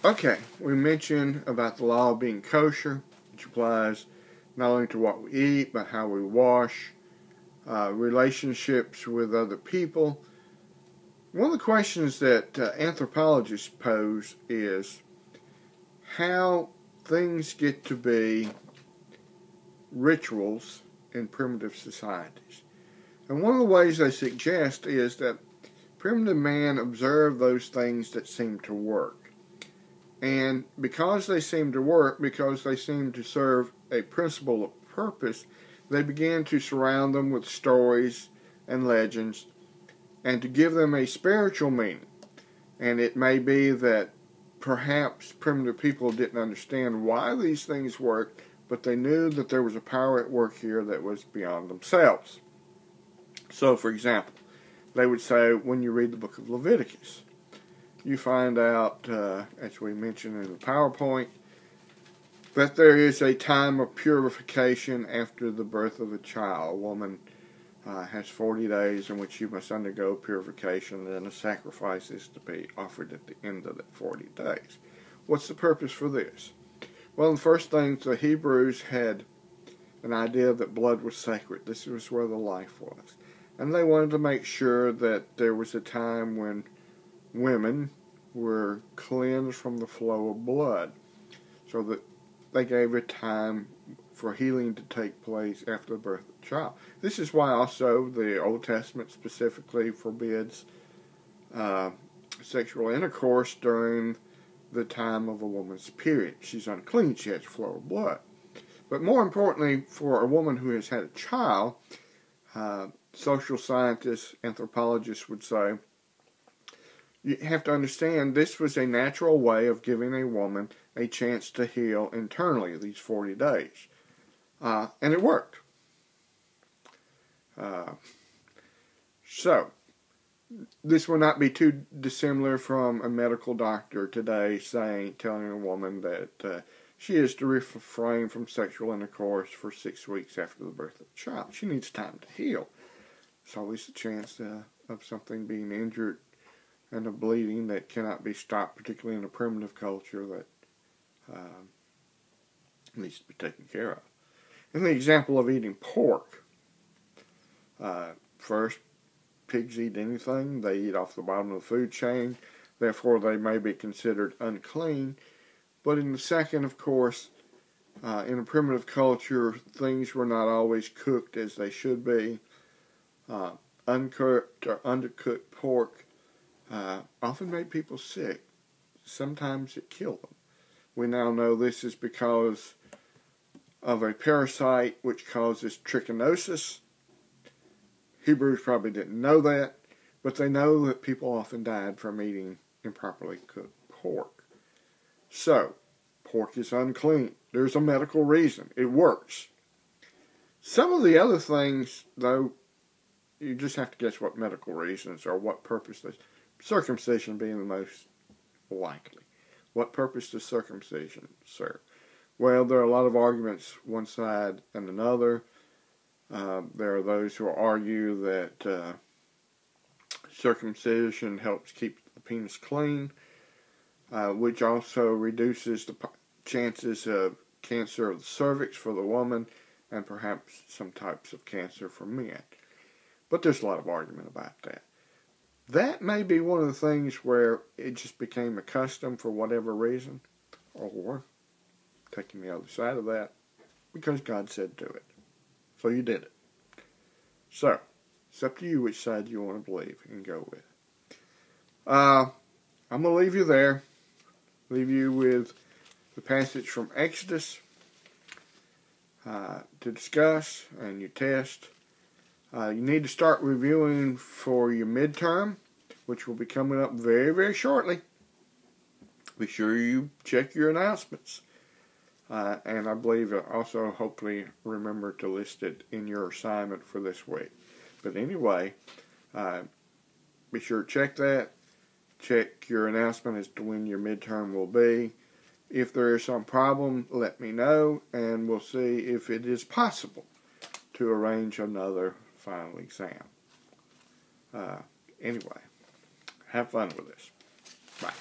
Okay, we mentioned about the law of being kosher, which applies not only to what we eat, but how we wash, relationships with other people. One of the questions that anthropologists pose is how things get to be rituals in primitive societies. And one of the ways they suggest is that primitive man observed those things that seem to work. And because they seem to work, because they seem to serve a principle of purpose, they began to surround them with stories and legends and to give them a spiritual meaning. And it may be that perhaps primitive people didn't understand why these things worked, but they knew that there was a power at work here that was beyond themselves. So, for example, they would say when you read the book of Leviticus, you find out, as we mentioned in the PowerPoint, that there is a time of purification after the birth of a child. A woman has 40 days in which she must undergo purification, and then a sacrifice is to be offered at the end of that 40 days. What's the purpose for this? Well, the first thing, the Hebrews had an idea that blood was sacred. This was where the life was. And they wanted to make sure that there was a time when women were cleansed from the flow of blood, so that they gave a time for healing to take place after the birth of the child. This is why also the Old Testament specifically forbids sexual intercourse during the time of a woman's period. She's unclean, she has a flow of blood. But more importantly, for a woman who has had a child, social scientists, anthropologists would say, you have to understand this was a natural way of giving a woman a chance to heal internally these 40 days. And it worked. So, this will not be too dissimilar from a medical doctor today telling a woman that she is to refrain from sexual intercourse for 6 weeks after the birth of the child. She needs time to heal. There's always a chance of something being injured and a bleeding that cannot be stopped, particularly in a primitive culture, that needs to be taken care of. In the example of eating pork, first, pigs eat anything. They eat off the bottom of the food chain. Therefore, they may be considered unclean. But in the second, of course, in a primitive culture, things were not always cooked as they should be. Uncooked or undercooked pork often made people sick. Sometimes it killed them. We now know this is because of a parasite which causes trichinosis. Hebrews probably didn't know that, but they know that people often died from eating improperly cooked pork. So, pork is unclean. There's a medical reason. It works. Some of the other things, though, you just have to guess what medical reasons or what purpose. Circumcision being the most likely. What purpose does circumcision serve? Well, there are a lot of arguments, one side and another. There are those who argue that circumcision helps keep the penis clean, which also reduces the chances of cancer of the cervix for the woman and perhaps some types of cancer for men. But there's a lot of argument about that. That may be one of the things where it just became a custom for whatever reason, or taking the other side of that, because God said do it. So you did it. So, it's up to you which side you want to believe and go with. I'm going to leave you there. Leave you with the passage from Exodus to discuss and you test. You need to start reviewing for your midterm, which will be coming up very, very shortly. Be sure you check your announcements. And I believe also hopefully remember to list it in your assignment for this week. But anyway, be sure to check that. Check your announcement as to when your midterm will be. If there is some problem, let me know, and we'll see if it is possible to arrange another final exam. Anyway, have fun with this. Bye.